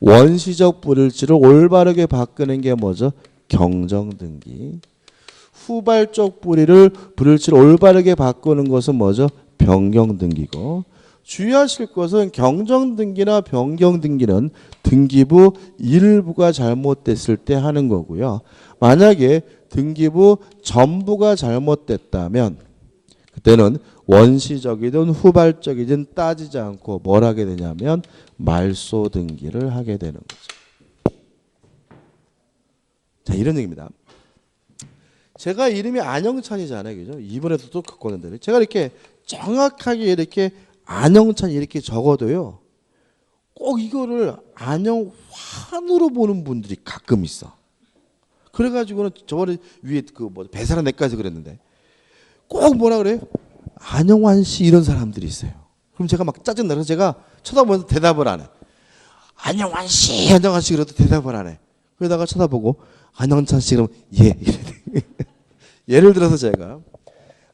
원시적 불일치를 올바르게 바꾸는 게 뭐죠? 경정등기. 후발적 불일치를 올바르게 바꾸는 것은 뭐죠? 변경등기고. 주의하실 것은 경정등기나 변경등기는 등기부 일부가 잘못됐을 때 하는 거고요. 만약에 등기부 전부가 잘못됐다면 그때는 원시적이든 후발적이든 따지지 않고 뭘 하게 되냐면 말소등기를 하게 되는 거죠. 자, 이런 얘기입니다. 제가 이름이 안영찬이잖아요. 그죠? 이번에도 갖고 왔는데 제가 이렇게 정확하게 이렇게 안영찬 이렇게 적어도요. 꼭 이거를 안영환으로 보는 분들이 가끔 있어. 그래가지고는 저번에 위에 그 뭐 배사람 내과에서 그랬는데 꼭 뭐라 그래요? 안영환 씨 이런 사람들이 있어요. 그럼 제가 막 짜증나. 그래서 제가 쳐다보면서 대답을 안 해. 안영환 씨 그래도 대답을 안 해. 그러다가 쳐다보고 안영찬 씨 그러면 예. 예를 들어서 제가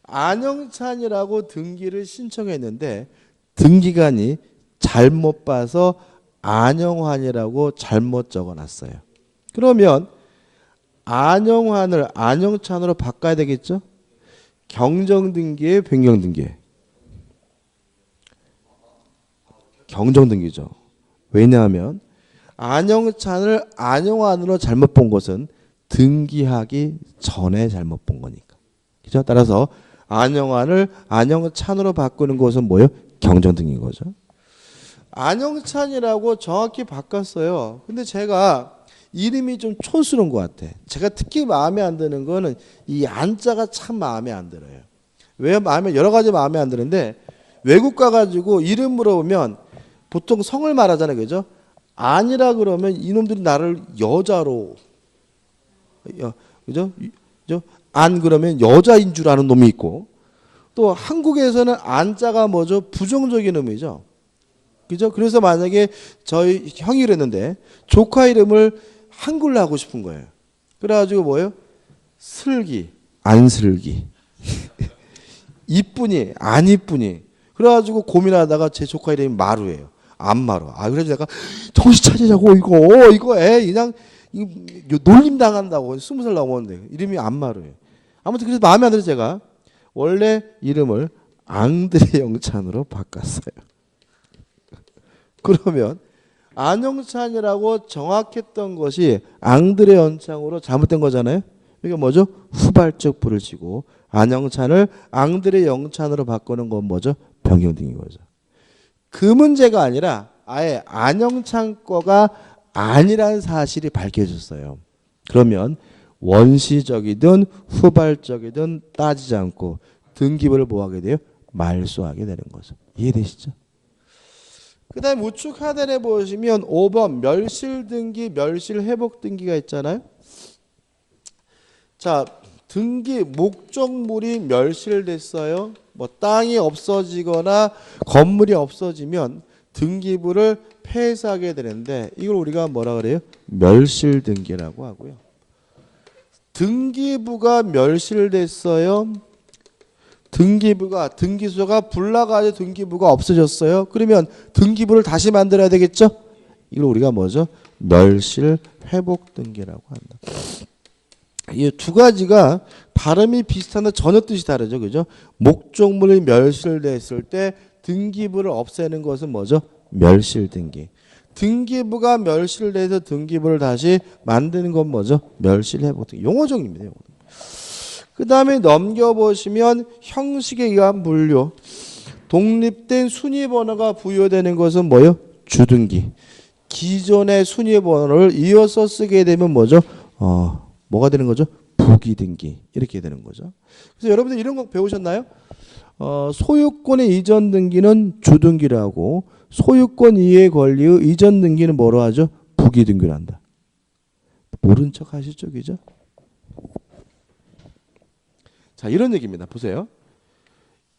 안영찬이라고 등기를 신청했는데 등기관이 잘못 봐서 안영환이라고 잘못 적어놨어요. 그러면 안영환을 안영찬으로 바꿔야 되겠죠? 경정등기에 변경등기에 경정등기죠. 왜냐하면 안영찬을 안영환으로 잘못 본 것은 등기하기 전에 잘못 본 거니까. 그죠? 따라서 안영환을 안영찬으로 바꾸는 것은 뭐예요? 경정등기인 거죠. 안영찬이라고 정확히 바꿨어요. 근데 제가 이름이 좀 촌스러운 것 같아. 제가 특히 마음에 안 드는 거는 이 안자가 참 마음에 안 들어요. 왜 여러 가지 마음에 안 드는데 외국 가가지고 이름 물어보면 보통 성을 말하잖아요. 그죠? 안이라 그러면 이놈들이 나를 여자로 그죠? 안 그러면 여자인 줄 아는 놈이 있고 또 한국에서는 안자가 뭐죠? 부정적인 의미죠. 그죠? 그래서 만약에 저희 형이 그랬는데 조카 이름을 한글로 하고 싶은 거예요. 그래가지고 뭐예요? 슬기, 안슬기. 이쁘니, 안 이쁘니. 그래가지고 고민하다가 제 조카 이름이 마루예요. 안마루. 그래서 내가 정신 차리자고 이거 애 그냥 놀림 당한다고 20살 넘었는데 이름이 안마루예요. 아무튼 그래서 마음에 안 들어서 제가 원래 이름을 앙드레 영찬으로 바꿨어요. 그러면 안영찬이라고 정확했던 것이 앙드레 영찬으로 잘못된 거잖아요. 이게 뭐죠? 후발적 불일치고 안영찬을 앙드레 영찬으로 바꾸는 건 뭐죠? 변경등인 거죠. 그 문제가 아니라 아예 안영찬 거가 아니라는 사실이 밝혀졌어요. 그러면 원시적이든 후발적이든 따지지 않고 등기부를 뭐하게 돼요? 말소하게 되는 거죠. 이해되시죠? 그 다음에 우측 하단에 보시면 5번 멸실등기, 멸실회복등기가 있잖아요. 자, 등기 목적물이 멸실됐어요. 뭐 땅이 없어지거나 건물이 없어지면 등기부를 폐쇄하게 되는데 이걸 우리가 뭐라 그래요? 멸실등기라고 하고요. 등기부가 멸실됐어요. 등기소가 불나가지고 등기부가 없어졌어요. 그러면 등기부를 다시 만들어야 되겠죠? 이걸 우리가 뭐죠? 멸실회복등기라고 한다. 이 두 가지가 발음이 비슷한데 전혀 뜻이 다르죠. 그죠? 목적물이 멸실됐을 때 등기부를 없애는 것은 뭐죠? 멸실등기. 등기부가 멸실돼서 등기부를 다시 만드는 건 뭐죠? 멸실회복등기. 용어정리입니다. 그 다음에 넘겨보시면 형식에 의한 분류. 독립된 순위번호가 부여되는 것은 뭐예요? 주등기. 기존의 순위 번호를 이어서 쓰게 되면 뭐죠? 뭐가 되는 거죠? 부기등기. 이렇게 되는 거죠. 그래서 여러분들 이런 거 배우셨나요? 소유권의 이전 등기는 주등기라고, 소유권 이해 권리의 이전 등기는 뭐로 하죠? 부기등기로 한다. 모른 척 하시죠, 그죠? 자, 이런 얘기입니다. 보세요.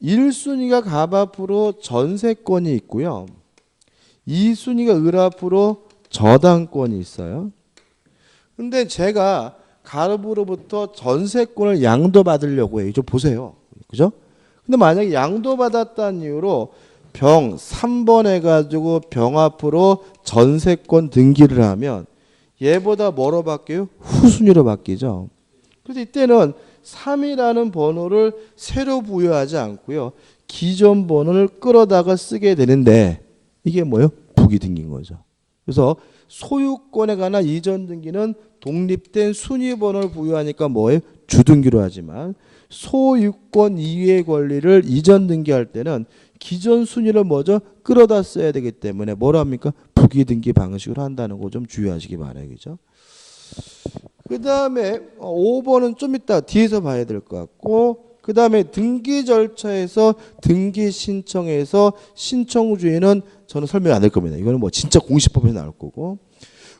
1순위가 갑 앞으로 전세권이 있고요. 2순위가 을 앞으로 저당권이 있어요. 근데 제가 갑으로부터 전세권을 양도받으려고 해요. 좀 보세요. 그죠? 근데 만약에 양도받았다는 이유로 병 3번 해가지고 병 앞으로 전세권 등기를 하면 얘보다 뭐로 바뀌어요? 후순위로 바뀌죠. 그래서 이때는 3이라는 번호를 새로 부여하지 않고요. 기존 번호를 끌어다가 쓰게 되는데 이게 뭐예요? 부기 등기인 거죠. 그래서 소유권에 관한 이전 등기는 독립된 순위 번호를 부여하니까 뭐예요? 주등기로 하지만 소유권 이외의 권리를 이전 등기할 때는 기존 순위를 뭐죠? 끌어다 써야 되기 때문에 뭐라 합니까? 부기 등기 방식으로 한다는 거 좀 주의하시기 바라요. 그죠? 그 다음에 5번은 좀 이따 뒤에서 봐야 될 것 같고, 그 다음에 등기 절차에서 등기 신청에서 신청 주인은 저는 설명 안 할 겁니다. 이거는 뭐 진짜 공시법에서 나올 거고,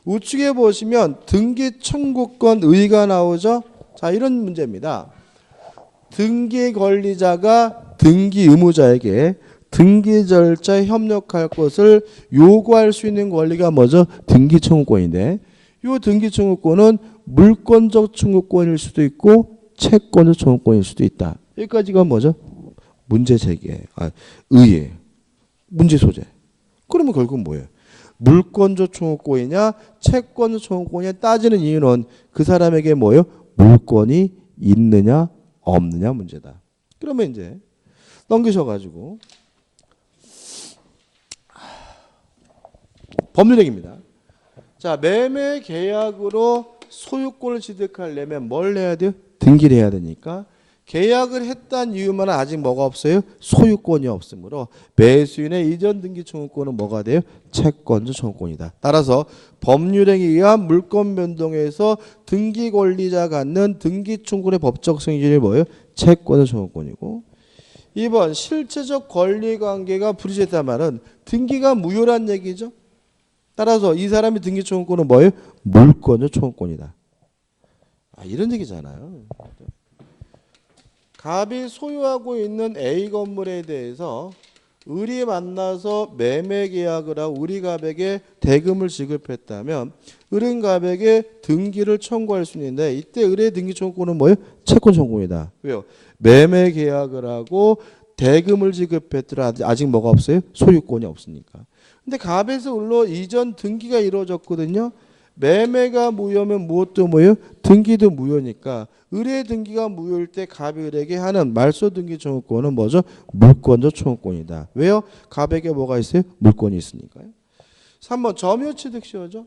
우측에 보시면 등기 청구권 의의가 나오죠. 자, 이런 문제입니다. 등기 권리자가 등기 의무자에게 등기 절차에 협력할 것을 요구할 수 있는 권리가 뭐죠? 등기 청구권인데, 이 등기 청구권은 물권적 청구권일 수도 있고 채권적 청구권일 수도 있다. 여기까지가 뭐죠? 문제 제기에 의의 문제 소재. 그러면 결국 뭐예요? 물권적 청구권이냐 채권적 청구권이냐 따지는 이유는 그 사람에게 뭐예요? 물권이 있느냐 없느냐 문제다. 그러면 이제 넘기셔가지고 법률행위입니다. 자, 매매 계약으로 소유권을 취득하려면 뭘 해야 돼요? 등기를 해야 되니까 계약을 했다는 이유만 아직 뭐가 없어요? 소유권이 없으므로 매수인의 이전 등기 청구권은 뭐가 돼요? 채권적 청구권이다. 따라서 법률행위에 의한 물권 변동에서 등기 권리자가 갖는 등기 청구권의 법적 성질이 뭐예요? 채권적 청구권이고, 2번 실체적 권리관계가 불이했단 말은 등기가 무효란 얘기죠. 따라서 이 사람이 등기 청구권은 뭐예요? 물권적 청구권이다. 이런 얘기잖아요. 갑이 소유하고 있는 A 건물에 대해서 을이 만나서 매매 계약을 하고 을이 갑에게 대금을 지급했다면 을은 갑에게 등기를 청구할 수 있는데, 이때 을의 등기 청구권은 뭐예요? 채권 청구권이다. 왜요? 매매 계약을 하고 대금을 지급했더라 아직 뭐가 없어요? 소유권이 없으니까. 근데 갑에서 을로 이전 등기가 이루어졌거든요. 매매가 무효면 무엇도 무효? 등기도 무효니까 을의 등기가 무효일 때 갑이 을에게 하는 말소 등기 청구권은 뭐죠? 물권적 청구권이다. 왜요? 갑에게 뭐가 있어요? 물권이 있으니까요. 3번 점유취득시효죠.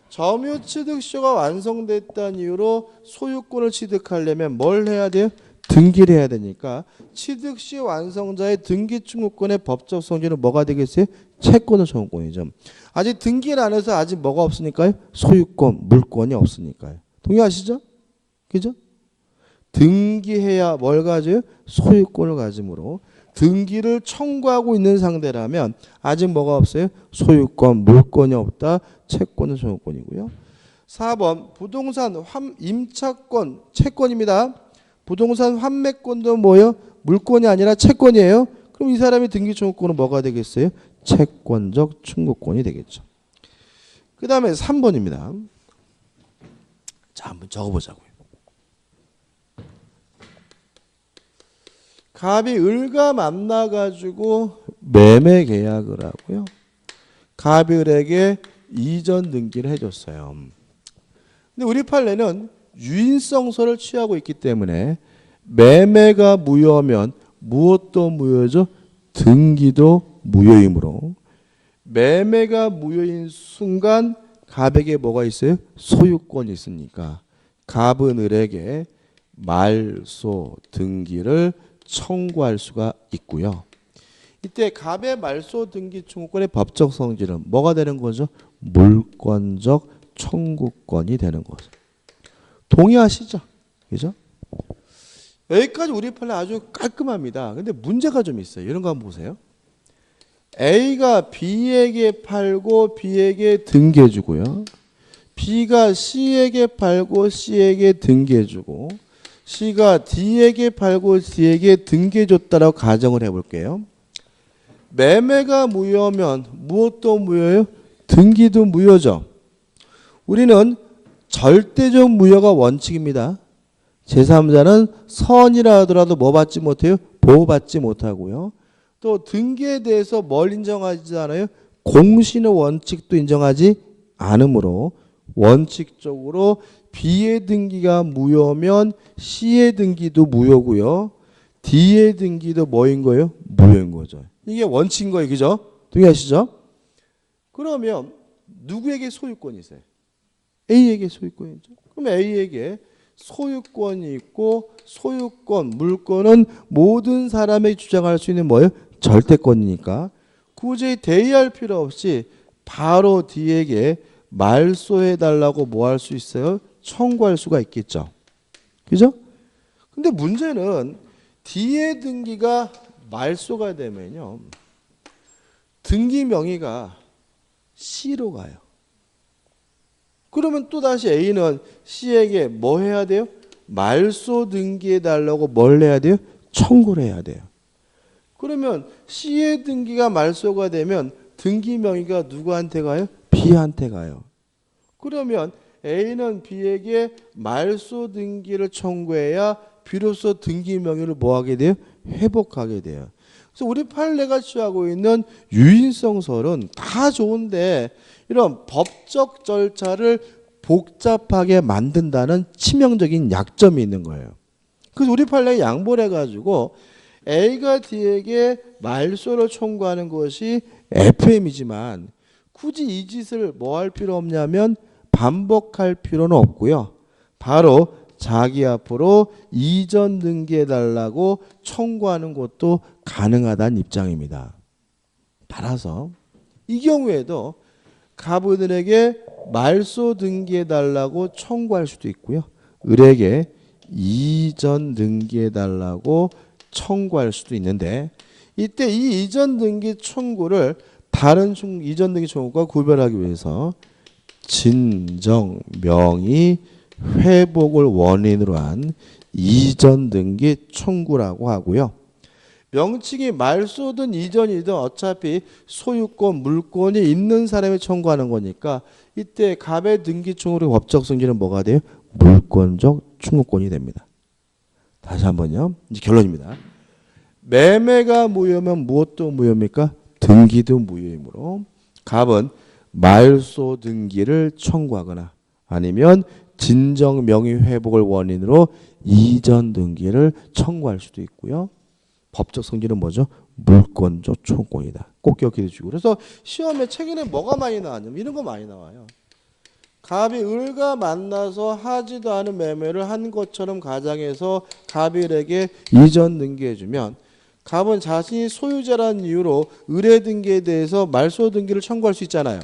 점유취득시효가 완성됐다는 이유로 소유권을 취득하려면 뭘 해야 돼요? 등기를 해야 되니까 취득시 완성자의 등기 청구권의 법적 성질은 뭐가 되겠어요? 채권의 청구권이죠. 아직 등기를 안 해서 아직 뭐가 없으니까요? 소유권, 물권이 없으니까요. 동의하시죠? 그죠? 등기해야 뭘 가져요? 소유권을 가지므로 등기를 청구하고 있는 상대라면 아직 뭐가 없어요? 소유권, 물권이 없다. 채권의 청구권이고요. 4번 부동산 임차권 채권입니다. 부동산 환매권도 뭐예요? 물권이 아니라 채권이에요. 그럼 이 사람이 등기 청구권은 뭐가 되겠어요? 채권적 청구권이 되겠죠. 그 다음에 3번입니다. 자, 한번 적어보자고요. 갑이 을과 만나가지고 매매 계약을 하고요. 갑이 을에게 이전 등기를 해줬어요. 근데 우리 판례는 유인성서를 취하고 있기 때문에 매매가 무효하면 무엇도 무효죠? 등기도 무효이므로 매매가 무효인 순간 갑에게 뭐가 있어요? 소유권이 있으니까 갑은 을에게 말소 등기를 청구할 수가 있고요. 이때 갑의 말소 등기 청구권의 법적 성질은 뭐가 되는 거죠? 물권적 청구권이 되는 거죠. 동의하시죠? 그죠? 여기까지 우리 판례 아주 깔끔합니다. 근데 문제가 좀 있어요. 이런 거 한번 보세요. A가 B에게 팔고 B에게 등기해주고요. B가 C에게 팔고 C에게 등기해주고 C가 D에게 팔고 D에게 등기해줬다라고 가정을 해볼게요. 매매가 무효면 무엇도 무효예요? 등기도 무효죠. 우리는 절대적 무효가 원칙입니다. 제3자는 선이라 하더라도 뭐 받지 못해요? 보호받지 못하고요. 또 등기에 대해서 뭘 인정하지 않아요? 공신의 원칙도 인정하지 않으므로 원칙적으로 B의 등기가 무효면 C의 등기도 무효고요. D의 등기도 뭐인 거예요? 무효인 거죠. 이게 원칙인 거예요. 그죠? 동의하시죠? 그러면 누구에게 소유권이 있어요? A에게 소유권이 있죠. 그럼 A에게 소유권이 있고 소유권, 물권은 모든 사람이 주장할 수 있는 뭐예요? 절대권이니까 굳이 대의할 필요 없이 바로 D에게 말소해달라고 뭐 할 수 있어요? 청구할 수가 있겠죠. 그죠? 근데 문제는 D의 등기가 말소가 되면요. 등기 명의가 C로 가요. 그러면 또다시 A는 C에게 뭐 해야 돼요? 말소 등기해달라고 뭘 해야 돼요? 청구를 해야 돼요. 그러면 C의 등기가 말소가 되면 등기 명의가 누구한테 가요? B한테 가요. 그러면 A는 B에게 말소 등기를 청구해야 비로소 등기 명의를 뭐 하게 돼요? 회복하게 돼요. 그래서 우리 판례가 취하고 있는 유인성설은 다 좋은데 이런 법적 절차를 복잡하게 만든다는 치명적인 약점이 있는 거예요. 그래서 우리 판례에 양보를 해가지고 A가 D에게 말소를 청구하는 것이 FM이지만 굳이 이 짓을 뭐 할 필요 없냐면 반복할 필요는 없고요. 바로 자기 앞으로 이전 등기해달라고 청구하는 것도 가능하다는 입장입니다. 따라서 이 경우에도 갑은에게 말소 등기해달라고 청구할 수도 있고요. 을에게 이전 등기해달라고 청구할 수도 있는데 이때 이 이전 등기 청구를 다른 이전 등기 청구과 구별하기 위해서 진정 명의 회복을 원인으로 한 이전 등기 청구라고 하고요. 명칭이 말소든 이전이든 어차피 소유권, 물권이 있는 사람이 청구하는 거니까 이때 갑의 등기 청구의 법적 성질은 뭐가 돼요? 물권적 청구권이 됩니다. 다시 한번요. 이제 결론입니다. 매매가 무효면 무엇도 무효입니까? 등기도 무효이므로 갑은 말소 등기를 청구하거나 아니면 진정 명의 회복을 원인으로 이전 등기를 청구할 수도 있고요. 법적 성질은 뭐죠? 물권적 청구권이다. 꼭 기억해 주시고. 그래서 시험에 최근에 뭐가 많이 나왔냐면 이런 거 많이 나와요. 갑이 을과 만나서 하지도 않은 매매를 한 것처럼 가정해서 갑이 을에게 이전 등기해주면 갑은 자신이 소유자라는 이유로 을의 등기에 대해서 말소 등기를 청구할 수 있잖아요.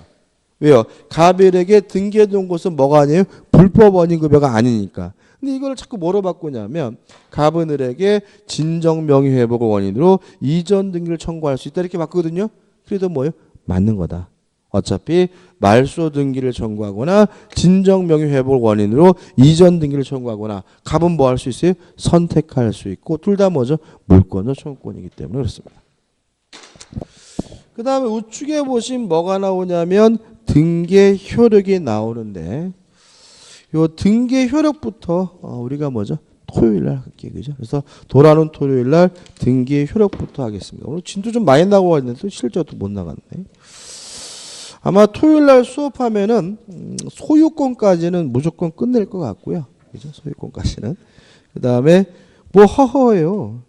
왜요? 갑이 을에게 등기해둔 것은 뭐가 아니에요? 불법 원인급여가 아니니까. 근데 이걸 자꾸 뭐로 바꾸냐면 갑은 을에게 진정 명의 회복을 원인으로 이전 등기를 청구할 수 있다 이렇게 바꾸거든요. 그래도 뭐예요? 맞는 거다. 어차피 말소 등기를 청구하거나 진정 명의 회복을 원인으로 이전 등기를 청구하거나 갑은 뭐 할 수 있어요? 선택할 수 있고 둘 다 뭐죠? 물권적 청구권이기 때문에 그렇습니다. 그 다음에 우측에 보시면 뭐가 나오냐면 등기 효력이 나오는데 요 등기 효력부터 우리가 뭐죠? 토요일 날 할게요. 그죠? 그래서 돌아오는 토요일 날 등기 효력부터 하겠습니다. 오늘 진도 좀 많이 나오고 있는데 실제로 못 나갔네. 아마 토요일 날 수업하면은 소유권까지는 무조건 끝낼 것 같고요. 그죠? 소유권까지는. 그 다음에 뭐 허허해요.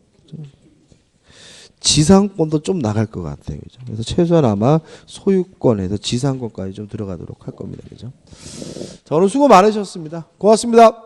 지상권도 좀 나갈 것 같아요. 그죠? 그래서 최소한 아마 소유권에서 지상권까지 좀 들어가도록 할 겁니다. 그죠? 자, 오늘 수고 많으셨습니다. 고맙습니다.